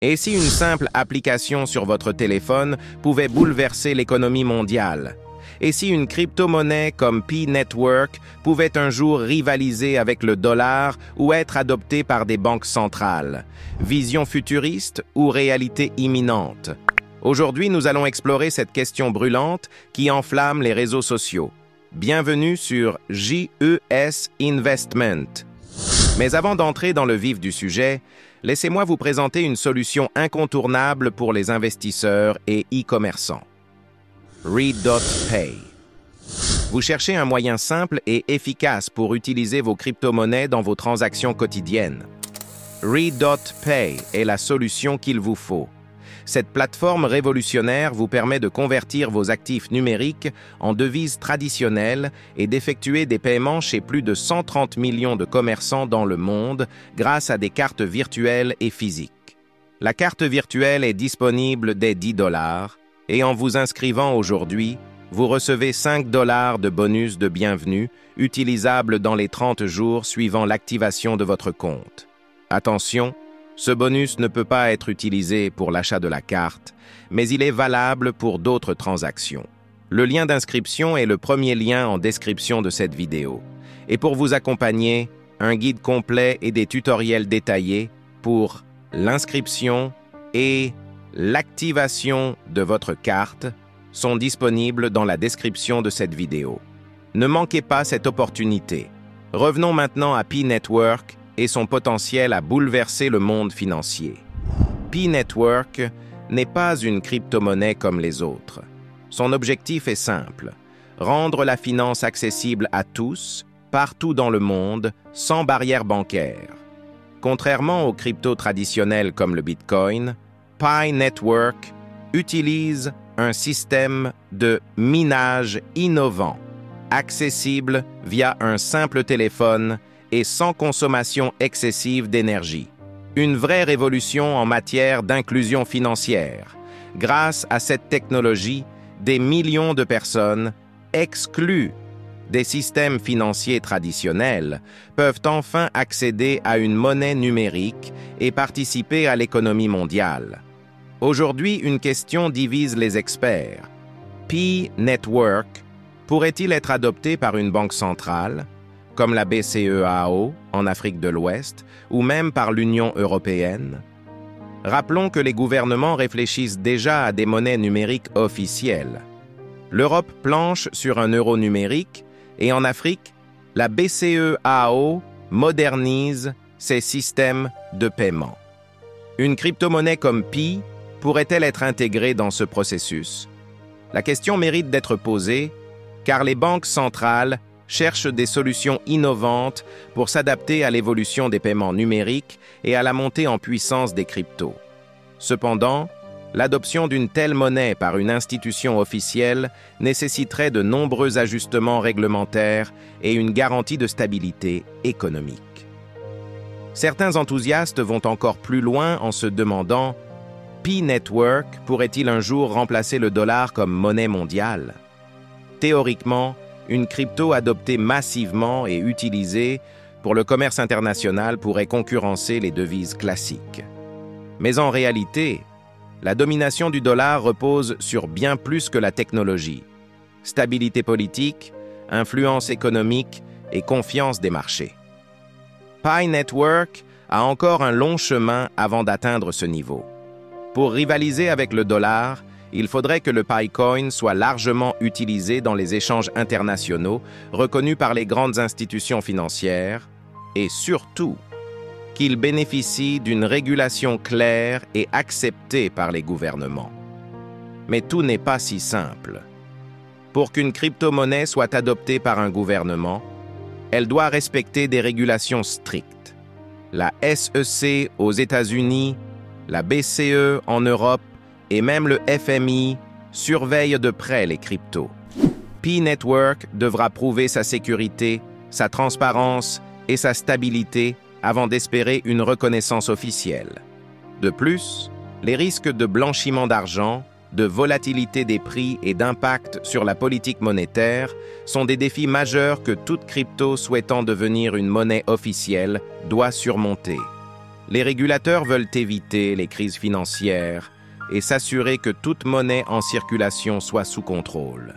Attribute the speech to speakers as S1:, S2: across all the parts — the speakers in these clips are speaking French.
S1: Et si une simple application sur votre téléphone pouvait bouleverser l'économie mondiale? Et si une crypto-monnaie comme P-Network pouvait un jour rivaliser avec le dollar ou être adoptée par des banques centrales? Vision futuriste ou réalité imminente? Aujourd'hui, nous allons explorer cette question brûlante qui enflamme les réseaux sociaux. Bienvenue sur JES Investment. Mais avant d'entrer dans le vif du sujet, laissez-moi vous présenter une solution incontournable pour les investisseurs et e-commerçants. Reed.pay. Vous cherchez un moyen simple et efficace pour utiliser vos crypto-monnaies dans vos transactions quotidiennes. Reed.pay est la solution qu'il vous faut. Cette plateforme révolutionnaire vous permet de convertir vos actifs numériques en devises traditionnelles et d'effectuer des paiements chez plus de 130 millions de commerçants dans le monde grâce à des cartes virtuelles et physiques. La carte virtuelle est disponible dès $10 et en vous inscrivant aujourd'hui, vous recevez $5 de bonus de bienvenue utilisable dans les 30 jours suivant l'activation de votre compte. Attention, ce bonus ne peut pas être utilisé pour l'achat de la carte, mais il est valable pour d'autres transactions. Le lien d'inscription est le premier lien en description de cette vidéo. Et pour vous accompagner, un guide complet et des tutoriels détaillés pour l'inscription et l'activation de votre carte sont disponibles dans la description de cette vidéo. Ne manquez pas cette opportunité. Revenons maintenant à P-Network et son potentiel à bouleverser le monde financier. P-Network n'est pas une crypto-monnaie comme les autres. Son objectif est simple, rendre la finance accessible à tous, partout dans le monde, sans barrière bancaire. Contrairement aux cryptos traditionnels comme le Bitcoin, P-Network utilise un système de minage innovant, accessible via un simple téléphone et sans consommation excessive d'énergie. Une vraie révolution en matière d'inclusion financière. Grâce à cette technologie, des millions de personnes, exclues des systèmes financiers traditionnels, peuvent enfin accéder à une monnaie numérique et participer à l'économie mondiale. Aujourd'hui, une question divise les experts. P-Network pourrait-il être adopté par une banque centrale, comme la BCEAO en Afrique de l'Ouest, ou même par l'Union européenne? Rappelons que les gouvernements réfléchissent déjà à des monnaies numériques officielles. L'Europe planche sur un euro numérique, et en Afrique, la BCEAO modernise ses systèmes de paiement. Une crypto-monnaie comme Pi pourrait-elle être intégrée dans ce processus? La question mérite d'être posée, car les banques centrales cherchent des solutions innovantes pour s'adapter à l'évolution des paiements numériques et à la montée en puissance des cryptos. Cependant, l'adoption d'une telle monnaie par une institution officielle nécessiterait de nombreux ajustements réglementaires et une garantie de stabilité économique. Certains enthousiastes vont encore plus loin en se demandant « P-Network pourrait-il un jour remplacer le dollar comme monnaie mondiale ?» Théoriquement, une crypto adoptée massivement et utilisée pour le commerce international pourrait concurrencer les devises classiques. Mais en réalité, la domination du dollar repose sur bien plus que la technologie. Stabilité politique, influence économique et confiance des marchés. P-Network a encore un long chemin avant d'atteindre ce niveau. Pour rivaliser avec le dollar, il faudrait que le Picoin soit largement utilisé dans les échanges internationaux reconnus par les grandes institutions financières et surtout qu'il bénéficie d'une régulation claire et acceptée par les gouvernements. Mais tout n'est pas si simple. Pour qu'une crypto-monnaie soit adoptée par un gouvernement, elle doit respecter des régulations strictes. La SEC aux États-Unis, la BCE en Europe et même le FMI surveillent de près les cryptos. P-Network devra prouver sa sécurité, sa transparence et sa stabilité avant d'espérer une reconnaissance officielle. De plus, les risques de blanchiment d'argent, de volatilité des prix et d'impact sur la politique monétaire sont des défis majeurs que toute crypto souhaitant devenir une monnaie officielle doit surmonter. Les régulateurs veulent éviter les crises financières et s'assurer que toute monnaie en circulation soit sous contrôle.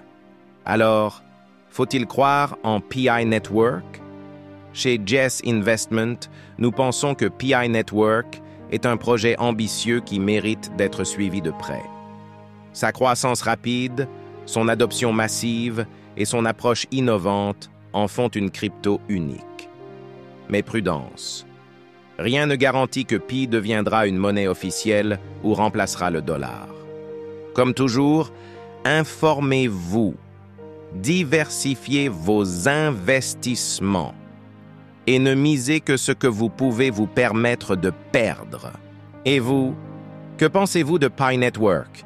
S1: Alors, faut-il croire en PI Network? Chez Jess Investment, nous pensons que PI Network est un projet ambitieux qui mérite d'être suivi de près. Sa croissance rapide, son adoption massive et son approche innovante en font une crypto unique. Mais prudence. Rien ne garantit que Pi deviendra une monnaie officielle ou remplacera le dollar. Comme toujours, informez-vous, diversifiez vos investissements et ne misez que ce que vous pouvez vous permettre de perdre. Et vous, que pensez-vous de Pi Network?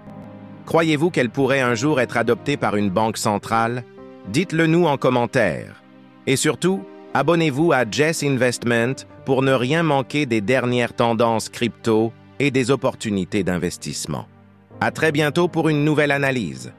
S1: Croyez-vous qu'elle pourrait un jour être adoptée par une banque centrale? Dites-le nous en commentaire. Et surtout, abonnez-vous à Jess Investment pour ne rien manquer des dernières tendances crypto et des opportunités d'investissement. À très bientôt pour une nouvelle analyse.